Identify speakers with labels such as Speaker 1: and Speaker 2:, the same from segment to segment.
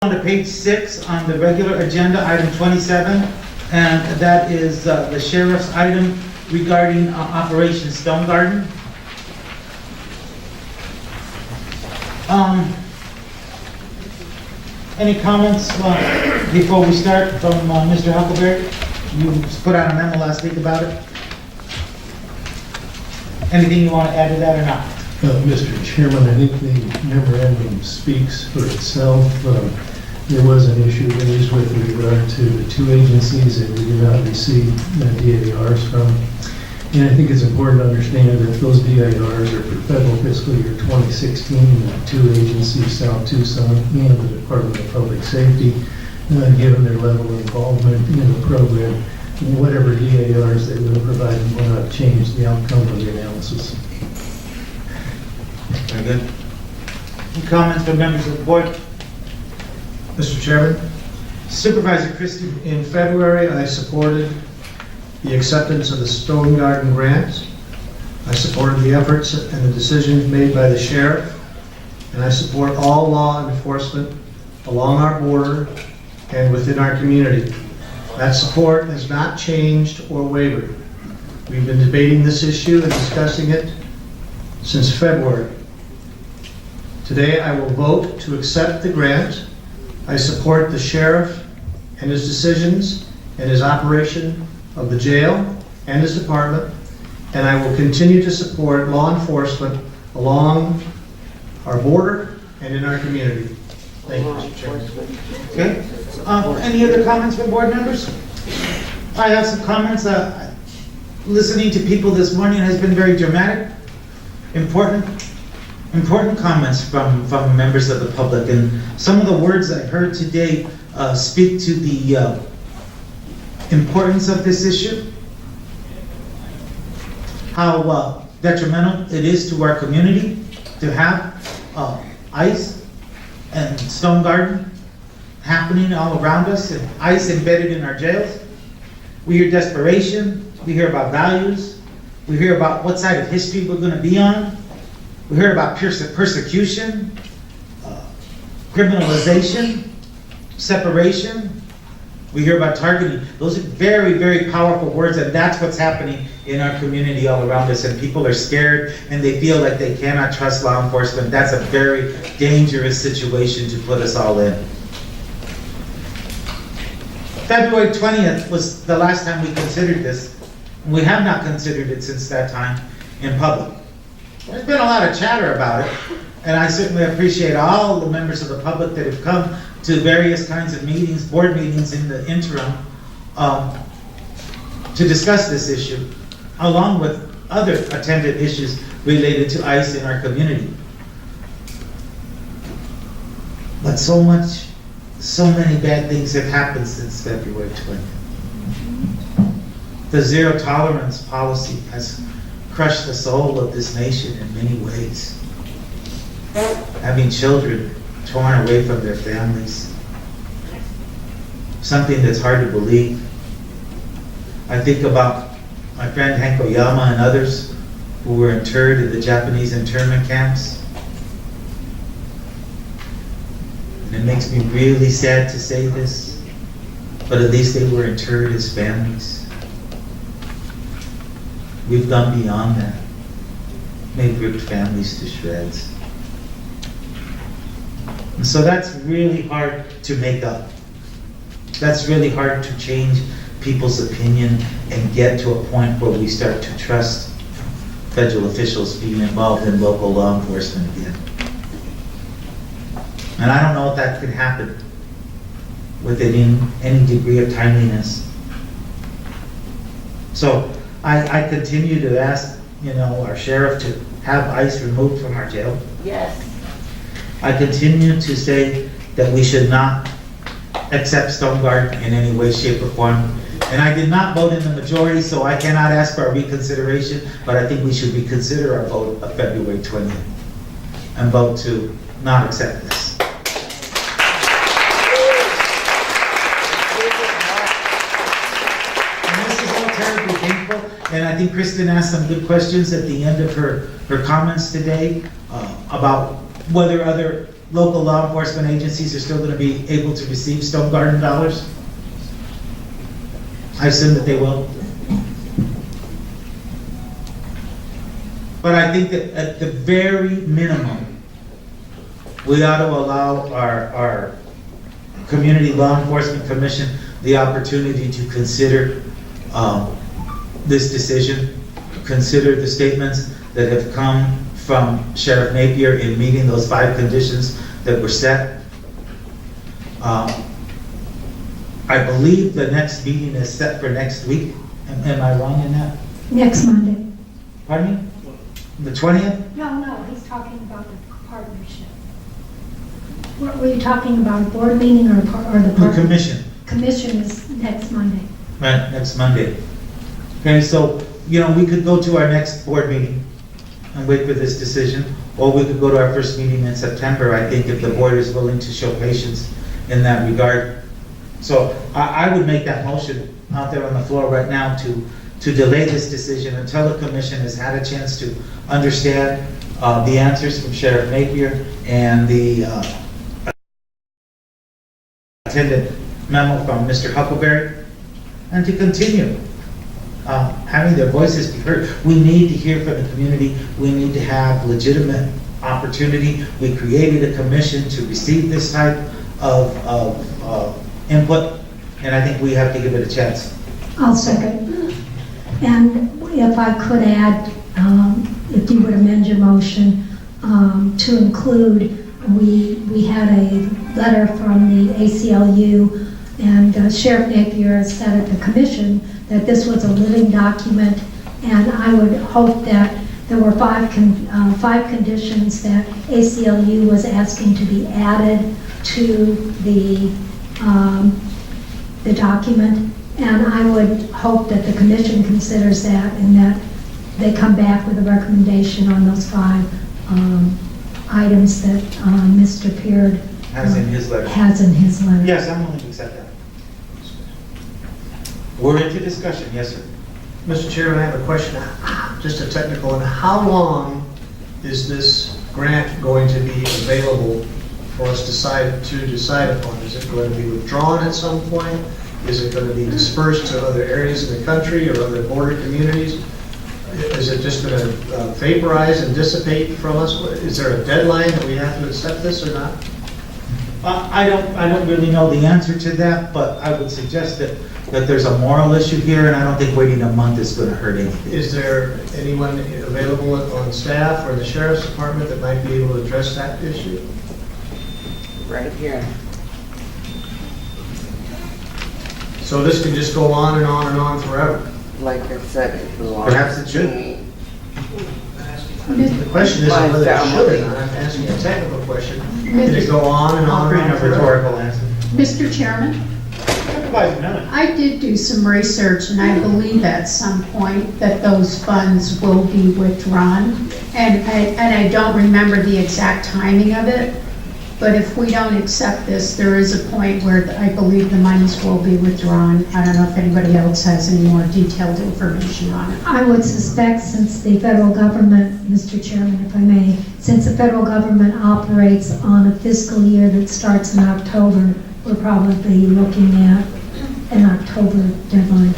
Speaker 1: On to page 6 on the regular agenda, item 27, and that is the sheriff's item regarding Operation Stonegarden. Any comments before we start from Mr. Huckleberry? You put out a memo last week about it. Anything you want to add to that or not?
Speaker 2: Mr. Chairman, I think the memorandum speaks for itself. There was an issue raised with regard to the two agencies that we did not receive DARs from. And I think it's important to understand that those DARs are for federal fiscal year 2016, the two agencies, South Tucson and the Department of Public Safety, given their level of involvement in the program. Whatever DARs they would have provided will not change the outcome of the analysis.
Speaker 1: Very good. Any comments from members of the board?
Speaker 3: Mr. Chairman,
Speaker 1: Supervisor Christie.
Speaker 3: in February, I supported the acceptance of the Stonegarden grant. I supported the efforts and the decisions made by the sheriff, and I support all law enforcement along our border and within our community. That support has not changed or wavered. We've been debating this issue and discussing it since February. Today, I will vote to accept the grant. I support the sheriff and his decisions and his operation of the jail and his department, and I will continue to support law enforcement along our border and in our community. Thank you, Mr. Chairman.
Speaker 1: Okay. Any other comments from board members? I have some comments. Listening to people this morning has been very dramatic, important comments from members of the public, and some of the words I heard today speak to the importance of this issue, how detrimental it is to our community to have ICE and Stonegarden happening all around us, and ICE embedded in our jails. We hear desperation, we hear about values, we hear about what side of history we're going to be on, we hear about persecution, criminalization, separation, we hear about targeting. Those are very, very powerful words, and that's what's happening in our community all around us, and people are scared and they feel like they cannot trust law enforcement. That's a very dangerous situation to put us all in. February 20th was the last time we considered this. We have not considered it since that time in public. There's been a lot of chatter about it, and I certainly appreciate all the members of the public that have come to various kinds of meetings, board meetings in the interim, to discuss this issue, along with other attendant issues related to ICE in our community. But so many bad things have happened since February 20th. The zero tolerance policy has crushed the soul of this nation in many ways. Having children torn away from their families, something that's hard to believe. I think about my friend Hank Oyama and others who were interred in the Japanese internment camps. And it makes me really sad to say this, but at least they were interred as families. We've gone beyond that. They've ripped families to shreds. And so that's really hard to make up. That's really hard to change people's opinion and get to a point where we start to trust federal officials being involved in local law enforcement again. And I don't know if that could happen with any degree of timeliness. So I continue to ask, our sheriff to have ICE removed from our jail.
Speaker 4: Yes.
Speaker 1: I continue to say that we should not accept Stonegarden in any way, shape, or form. And I did not vote in the majority, so I cannot ask for a reconsideration, but I think we should reconsider our vote of February 20th and vote to not accept this. And this is all terribly painful, and I think Kristen asked some good questions at the end of her comments today about whether other local law enforcement agencies are still gonna be able to receive Stonegarden dollars? I assume that they will. But I think that at the very minimum, we ought to allow our Community Law Enforcement Commission the opportunity to consider this decision, consider the statements that have come from Sheriff Napier in meeting those 5 conditions that were set. I believe the next meeting is set for next week. Am I wrong in that?
Speaker 4: Next Monday.
Speaker 1: Pardon me? The 20th?
Speaker 4: No, he's talking about the partnership. What were you talking about, a board meeting or the
Speaker 1: The
Speaker 4: partnership?
Speaker 1: commission,
Speaker 4: Commission is next Monday.
Speaker 1: right, next Monday. Okay, so, we could go to our next board meeting and wait for this decision, or we could go to our first meeting in September, I think, if the board is willing to show patience in that regard. So I would make that motion out there on the floor right now to delay this decision until the commission has had a chance to understand the answers from Sheriff Napier and the attendant memo from Mr. Huckleberry, and to continue having their voices be heard. We need to hear from the community. We need to have legitimate opportunity. We created a commission to receive this type of input, and I think we have to give it a chance.
Speaker 4: I'll second. And if I could add, if you would amend your motion to include, we had a letter from the ACLU, and Sheriff Napier said at the commission that this was a living document, and I would hope that there were 5 conditions that ACLU was asking to be added to the document, and I would hope that the commission considers that and that they come back with a recommendation on those 5 items that Mr. Peard
Speaker 1: Has in his letter.
Speaker 4: has in his letter.
Speaker 1: Yes, I'm willing to accept that. We're into discussion, yes, sir.
Speaker 3: Mr. Chairman, I have a question, just a technical one. How long is this grant going to be available for us to decide upon? Is it going to be withdrawn at some point? Is it going to be dispersed to other areas of the country or other border communities? Is it just going to vaporize and dissipate from us? Is there a deadline that we have to accept this or not?
Speaker 1: I don't really know the answer to that, but I would suggest that there's a moral issue here, and I don't think waiting a month is going to hurt anything.
Speaker 3: Is there anyone available on staff or the sheriff's department that might be able to address that issue?
Speaker 5: Right here.
Speaker 3: So this can just go on and on and on forever?
Speaker 5: Like I said, it belongs.
Speaker 1: Perhaps it should.
Speaker 5: to me.
Speaker 3: The question isn't whether it should or not, I'm asking a technical question. Can it go on and on and on
Speaker 1: A
Speaker 3: forever?
Speaker 1: rhetorical answer.
Speaker 6: Mr. Chairman,
Speaker 1: Supervisor Miller.
Speaker 6: I did do some research, and I believe at some point that those funds will be withdrawn. And I don't remember the exact timing of it, but if we don't accept this, there is a point where I believe the monies will be withdrawn. I don't know if anybody else has any more detailed information on it.
Speaker 4: I would suspect, since the federal government, Mr. Chairman, if I may, since the federal government operates on a fiscal year that starts in October, we're probably looking at an October deadline.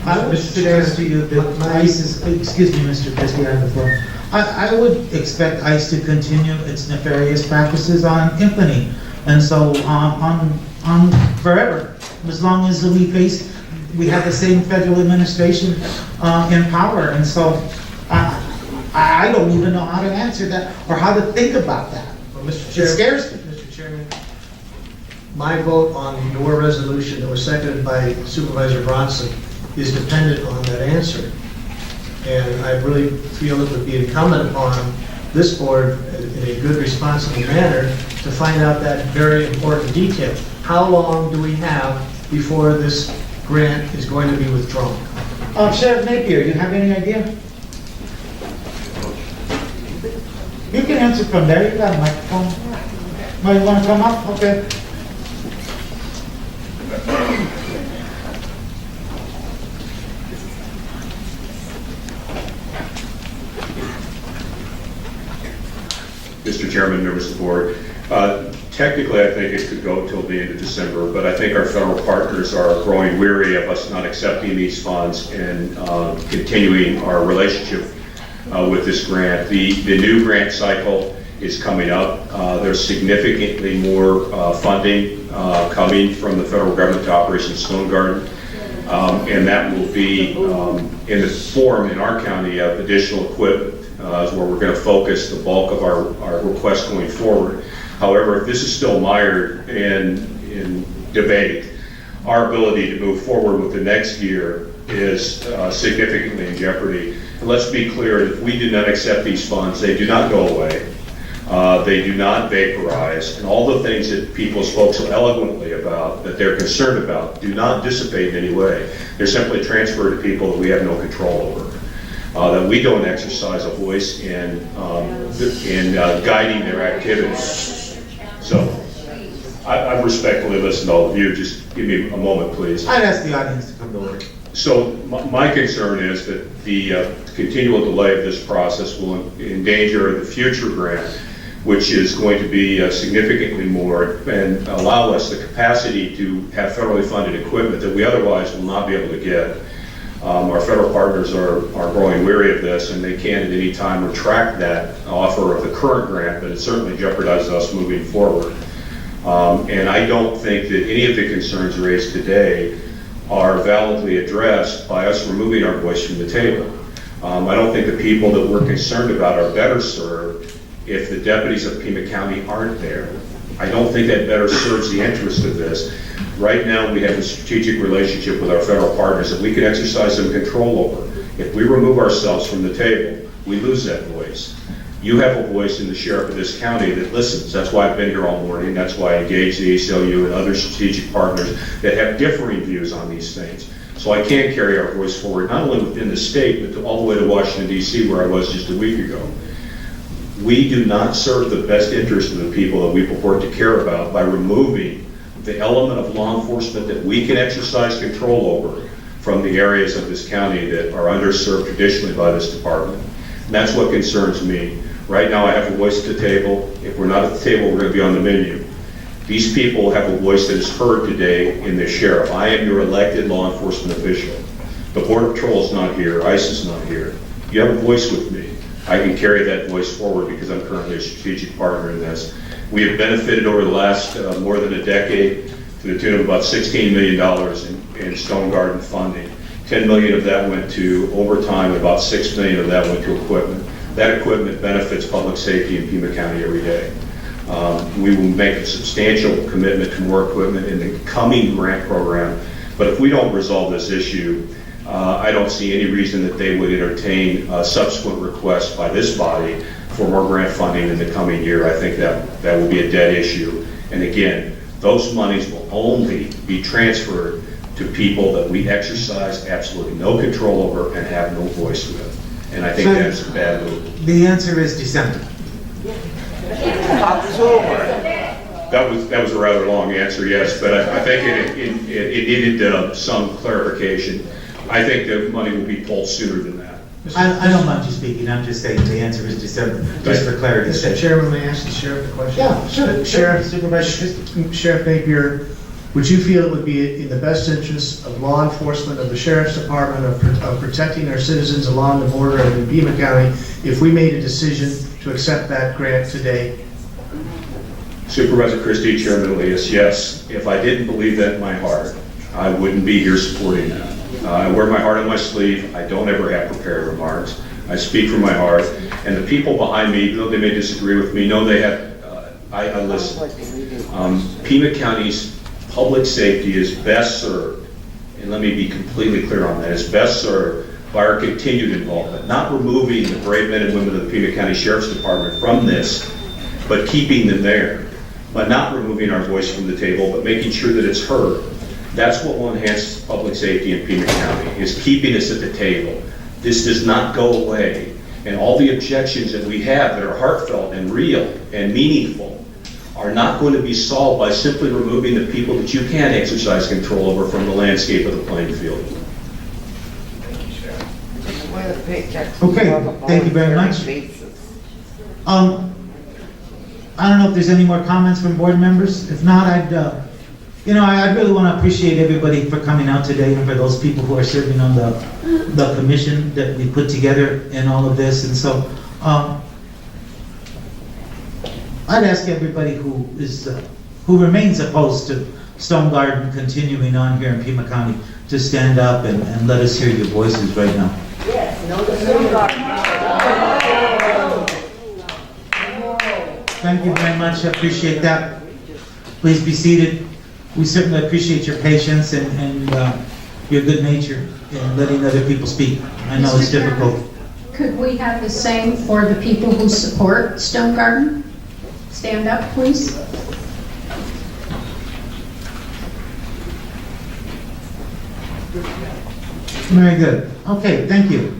Speaker 1: I would suggest to you that ICE is, excuse me, Mr. Pisky, I have the floor. I would expect ICE to continue its nefarious practices on implementing, and so on forever, as long as we have the same federal administration in power, and so I don't even know how to answer that or how to think about that.
Speaker 3: Well, Mr.
Speaker 1: It
Speaker 3: Chairman,
Speaker 1: scares me.
Speaker 3: Mr. Chairman, my vote on your resolution that was seconded by Supervisor Bronson is dependent on that answer. And I really feel it would be incumbent upon this board in a good responsible manner to find out that very important detail. How long do we have before this grant is going to be withdrawn?
Speaker 1: Sheriff Napier, you have any idea? You can answer from there, you got a microphone. No, you want to come up? Okay.
Speaker 7: Mr. Chairman, members of the board, Technically, I think it could go till the end of December, but I think our federal partners are growing weary of us not accepting these funds and continuing our relationship with this grant. The new grant cycle is coming up. There's significantly more funding coming from the federal government to Operation Stonegarden, and that will be in the form in our county of additional equipment, is where we're going to focus the bulk of our requests going forward. However, if this is still mired in debate, our ability to move forward with the next year is significantly in jeopardy. And let's be clear, if we do not accept these funds, they do not go away. They do not vaporize, and all the things that people spoke so eloquently about, that they're concerned about, do not dissipate in any way. They're simply transferred to people that we have no control over, that we don't exercise a voice in guiding their activities. So, I respectfully listen to all of you. Just give me a moment, please.
Speaker 1: I'd ask the audience to come to order.
Speaker 7: So my concern is that the continual delay of this process will endanger the future grant, which is going to be significantly more and allow us the capacity to have federally funded equipment that we otherwise will not be able to get. Our federal partners are growing weary of this, and they can at any time retract that offer of the current grant, but it certainly jeopardizes us moving forward. And I don't think that any of the concerns raised today are validly addressed by us removing our voice from the table. I don't think the people that we're concerned about are better served if the deputies of Pima County aren't there. I don't think that better serves the interest of this. Right now, we have a strategic relationship with our federal partners that we can exercise some control over. If we remove ourselves from the table, we lose that voice. You have a voice in the sheriff of this county that listens. That's why I've been here all morning. That's why I engage the ACLU and other strategic partners that have differing views on these things. So I can carry our voice forward, not only within the state, but all the way to Washington, D.C., where I was just a week ago. We do not serve the best interest of the people that we purport to care about by removing the element of law enforcement that we can exercise control over from the areas of this county that are underserved traditionally by this department. And that's what concerns me. Right now I have a voice at the table. If we're not at the table, we're going to be on the menu. These people have a voice that is heard today in the sheriff. I am your elected law enforcement official. The Border Patrol is not here. ICE is not here. You have a voice with me. I can carry that voice forward because I'm currently a strategic partner in this. We have benefited over the last more than a decade to the tune of about $16 million in Stonegarden funding. $10 million of that went to overtime, and about $6 million of that went to equipment. That equipment benefits public safety in Pima County every day. We will make a substantial commitment to more equipment in the coming grant program, but if we don't resolve this issue, I don't see any reason that they would entertain subsequent requests by this body for more grant funding in the coming year. I think that will be a dead issue. And again, those monies will only be transferred to people that we exercise absolutely no control over and have no voice with. And I think that's a bad move.
Speaker 1: The answer is December.
Speaker 5: October.
Speaker 7: That was a rather long answer, yes, but I think it needed some clarification. I think the money will be pulled sooner than that.
Speaker 1: I don't mind you speaking, I'm just saying the answer is December, just for clarity's
Speaker 3: Mr.
Speaker 1: sake.
Speaker 3: Chairman, may I ask the sheriff a question?
Speaker 1: Yeah, sure.
Speaker 3: Sheriff,
Speaker 1: Supervisor.
Speaker 3: Sheriff Napier, would you feel it would be in the best interest of law enforcement, of the sheriff's department, of protecting our citizens along the border of in Pima County if we made a decision to accept that grant today?
Speaker 7: Supervisor Christie, Chairman Elias, yes. If I didn't believe that in my heart, I wouldn't be here supporting that. I wear my heart on my sleeve. I don't ever have prepared remarks. I speak from my heart. And the people behind me, even though they may disagree with me, know they have, I listen. Pima County's public safety is best served, and let me be completely clear on that, is best served by our continued involvement, not removing the brave men and women of the Pima County Sheriff's Department from this, but keeping them there, but not removing our voice from the table, but making sure that it's heard. That's what will enhance public safety in Pima County, is keeping us at the table. This does not go away. And all the objections that we have that are heartfelt and real and meaningful are not going to be solved by simply removing the people that you can't exercise control over from the landscape of the playing field.
Speaker 1: Okay, thank you very much. I don't know if there's any more comments from board members. If not, I'd really want to appreciate everybody for coming out today and for those people who are serving on the commission that we put together in all of this. And so, I'd ask everybody who remains opposed to Stonegarden continuing on here in Pima County to stand up and let us hear your voices right now.
Speaker 5: Yes, no disregard.
Speaker 1: Thank you very much, I appreciate that. Please be seated. We certainly appreciate your patience and your good nature in letting other people speak. I know it's
Speaker 6: Mr. Chairman,
Speaker 1: difficult.
Speaker 6: Could we have the same for the people who support Stonegarden? Stand up, please.
Speaker 1: Very good. Okay, thank you.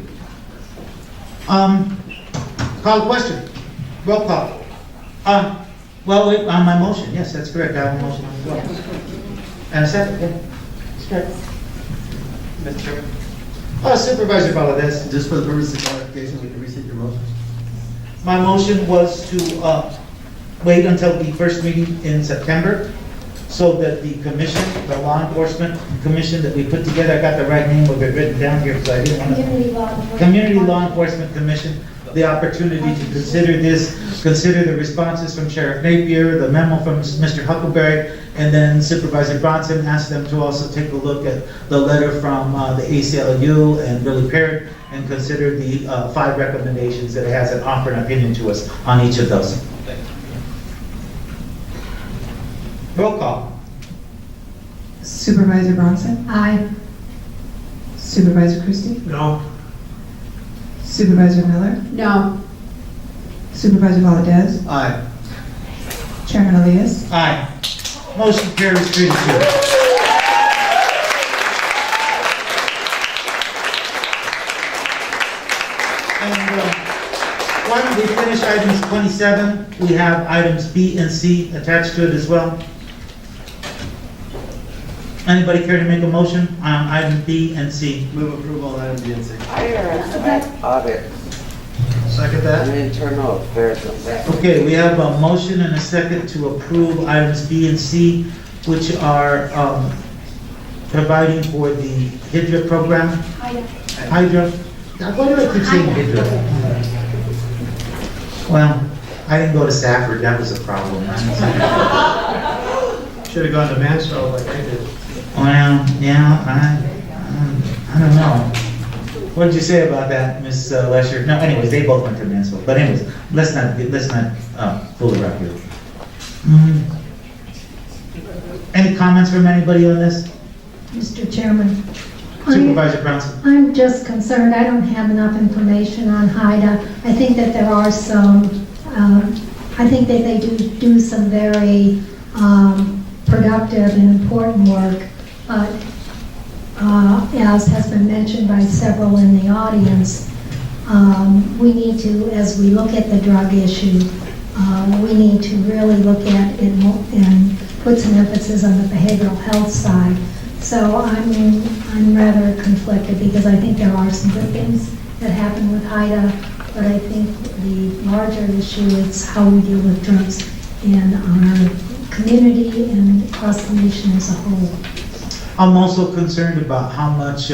Speaker 1: Call the question. Roll call. Well, wait, on my motion, yes, that's correct, I have a motion on the floor. And a second, yeah. Mr. Chairman. Supervisor Valadez.
Speaker 8: Just for the purpose of clarification, we can restate your motion.
Speaker 1: My motion was to wait until the first meeting in September so that the commission, the law enforcement commission that we put together, I got the right name of it written down here because I didn't want to. Community Law Enforcement Commission, the opportunity to consider this, consider the responses from Sheriff Napier, the memo from Mr. Huckleberry, and then Supervisor Bronson asked them to also take a look at the letter from the ACLU and Billy Parrott and consider the 5 recommendations that it has and offer an opinion to us on each of those. Roll call.
Speaker 9: Supervisor Bronson?
Speaker 4: Aye.
Speaker 9: Supervisor Christie?
Speaker 3: No.
Speaker 9: Supervisor Miller?
Speaker 6: No.
Speaker 9: Supervisor Valadez?
Speaker 8: Aye.
Speaker 9: Chairman Elias?
Speaker 1: Aye. Motion carries 3-2. And why don't we finish items 27? We have items B and C attached to it as well. Anybody care to make a motion on item B and C?
Speaker 8: Move approval on item B and C.
Speaker 5: IRS audit
Speaker 3: Second
Speaker 5: and
Speaker 3: that?
Speaker 5: internal affairs assessment.
Speaker 1: Okay, we have a motion and a second to approve items B and C, which are providing for the HIDTA program. HIDTA. Why do I keep saying HIDTA? Well, I didn't go to Stafford, that was a problem.
Speaker 3: Should have gone to Mansfield like I did.
Speaker 1: Well, yeah, I don't know. What did you say about that, Miss Lesher? No, anyways, they both went to Mansfield. But anyways, let's not fool around here. Any comments from anybody on this?
Speaker 4: Mr. Chairman.
Speaker 1: Supervisor Bronson.
Speaker 4: I'm just concerned, I don't have enough information on HIDTA. I think that there are some, I think that they do some very productive and important work, but as has been mentioned by several in the audience, we need to, as we look at the drug issue, we need to really look at it and put some emphasis on the behavioral health side. So I'm rather conflicted because I think there are some good things that happen with HIDTA, but I think the larger issue is how we deal with drugs in our community and across the nation as a whole.
Speaker 1: I'm also concerned about how much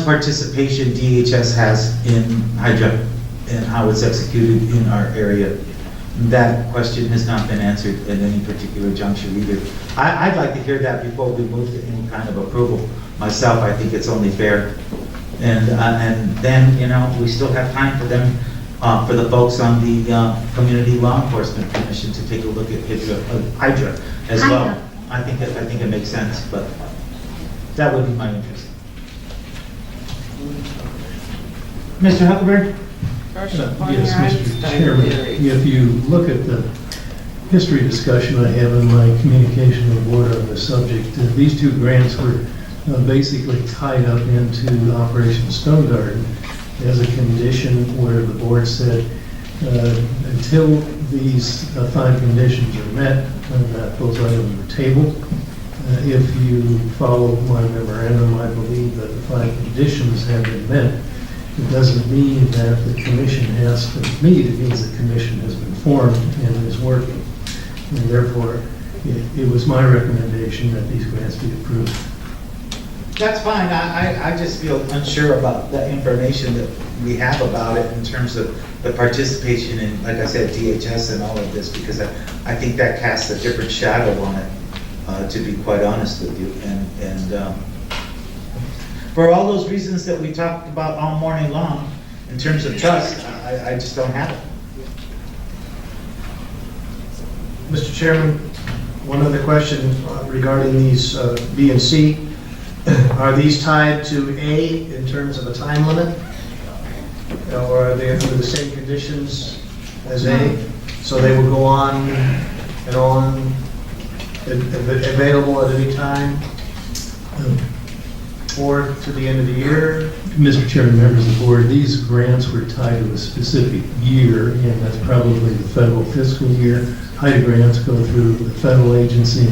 Speaker 1: participation DHS has in HIDTA and how it's executed in our area. That question has not been answered at any particular juncture either. I'd like to hear that before we move to any kind of approval. Myself, I think it's only fair. And then, we still have time for them, for the folks on the Community Law Enforcement Commission to take a look at HIDTA as well. I think it makes sense, but that would be my interest. Mr. Huckleberry?
Speaker 2: Yes, Mr. Chairman, if you look at the history discussion I have in my communication with the board on the subject, these 2 grants were basically tied up into Operation Stonegarden as a condition where the board said until these 5 conditions are met, that those items are tabled. If you follow my memorandum, I believe that the 5 conditions have been met. It doesn't mean that the commission has to meet, it means the commission has been formed and is working. And therefore, it was my recommendation that these grants be approved.
Speaker 1: That's fine, I just feel unsure about the information that we have about it in terms of the participation in, like I said, DHS and all of this, because I think that casts a different shadow on it, to be quite honest with you. And for all those reasons that we talked about all morning long, in terms of trust, I just don't have it.
Speaker 3: Mr. Chairman, one other question regarding these B and C. Are these tied to A in terms of a time limit? Or are they under the same conditions as A? So they will go on and on, available at any time, or to the end of the year?
Speaker 2: Mr. Chairman, members of the board, these grants were tied to a specific year, and that's probably the federal fiscal year. HIDTA grants go through the federal agency.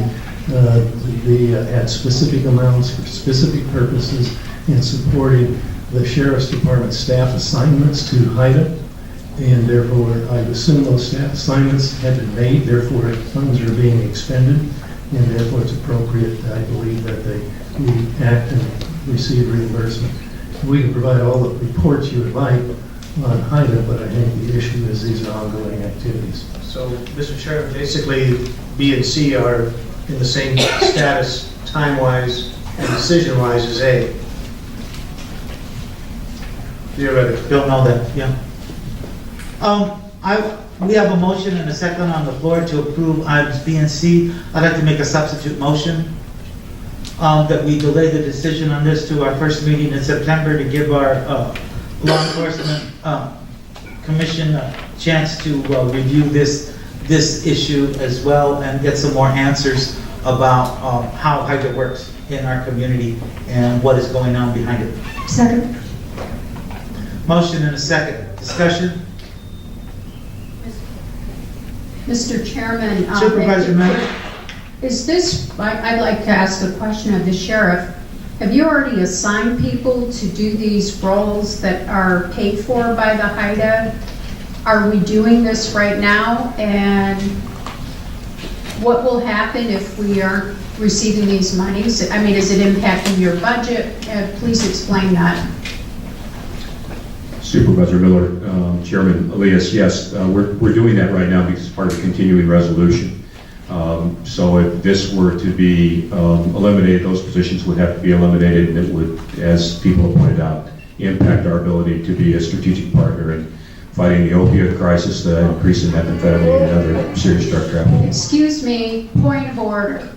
Speaker 2: They had specific amounts for specific purposes in supporting the Sheriff's Department staff assignments to HIDTA, and therefore I assume those staff assignments have been made, therefore funds are being expended, and therefore it's appropriate, I believe, that we act and receive reimbursement. We can provide all the reports you would like on HIDTA, but I think the issue is these are ongoing activities.
Speaker 3: So, Mr. Chairman, basically B and C are in the same status time-wise and decision-wise as A. Theoretically.
Speaker 1: Don't know that, yeah. We have a motion and a second on the floor to approve items B and C. I'd like to make a substitute motion that we delay the decision on this to our first meeting in September to give our law enforcement commission a chance to review this issue as well and get some more answers about how HIDTA works in our community and what is going on behind it.
Speaker 4: Second.
Speaker 1: Motion and a second. Discussion?
Speaker 6: Mr. Chairman.
Speaker 1: Supervisor Miller?
Speaker 6: Is this, I'd like to ask a question of the sheriff. Have you already assigned people to do these roles that are paid for by the HIDTA? Are we doing this right now? And what will happen if we aren't receiving these monies? I mean, is it impacting your budget? Please explain that.
Speaker 7: Supervisor Miller, Chairman Elias, yes, we're doing that right now because it's part of the continuing resolution. So if this were to be eliminated, those positions would have to be eliminated, and it would, as people have pointed out, impact our ability to be a strategic partner in fighting the opioid crisis, the increase in methamphetamine, and other serious drug trafficking.
Speaker 6: Excuse me, point of order.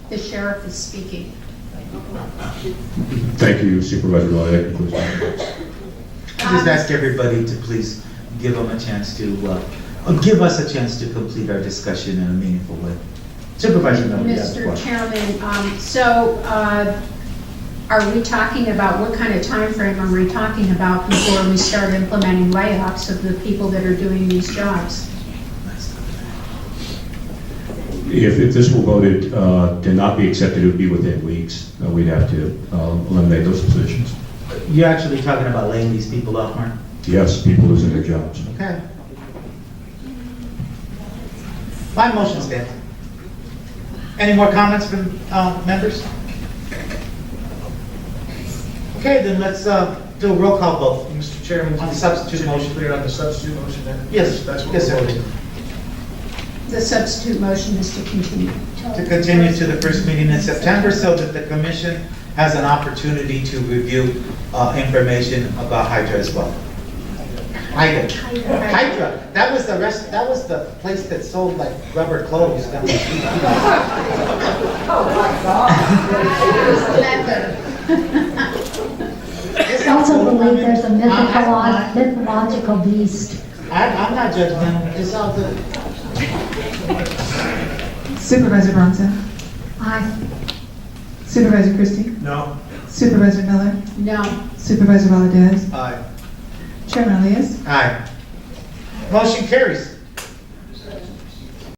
Speaker 6: The sheriff is speaking.
Speaker 7: Thank you, Supervisor Miller. That concludes my remarks.
Speaker 1: I just ask everybody to please give them a chance to, give us a chance to complete our discussion in a meaningful way. Supervisor Miller, you have the floor.
Speaker 6: Mr. Chairman, are we talking about, what kind of time frame are we talking about before we start implementing layoffs of the people that are doing these jobs?
Speaker 7: If this were voted to not be accepted, it would be within weeks. We'd have to eliminate those positions.
Speaker 1: You're actually talking about laying these people off, Mark?
Speaker 7: Yes, people losing their jobs.
Speaker 1: Okay. My motion stands. Any more comments from members? Okay, then let's do a roll call vote.
Speaker 3: Mr. Chairman,
Speaker 1: On the substitute
Speaker 3: should
Speaker 1: motion.
Speaker 3: be clear on the substitute motion then?
Speaker 1: Yes,
Speaker 3: That's what
Speaker 1: yes,
Speaker 3: we're
Speaker 1: sir.
Speaker 3: voting.
Speaker 6: The substitute motion is to continue.
Speaker 1: To continue to the first meeting in September so that the commission has an opportunity to review information about HIDTA as well. HIDTA. That was the place that sold like rubber clothes down the street.
Speaker 4: I also believe there's a mythological beast.
Speaker 1: I'm not judgmental. It's all good.
Speaker 9: Supervisor Bronson?
Speaker 4: Aye.
Speaker 9: Supervisor Christie?
Speaker 3: No.
Speaker 9: Supervisor Miller?
Speaker 6: No.
Speaker 9: Supervisor Valadez?
Speaker 3: Aye.
Speaker 9: Chairman Elias?
Speaker 1: Aye. Motion carries.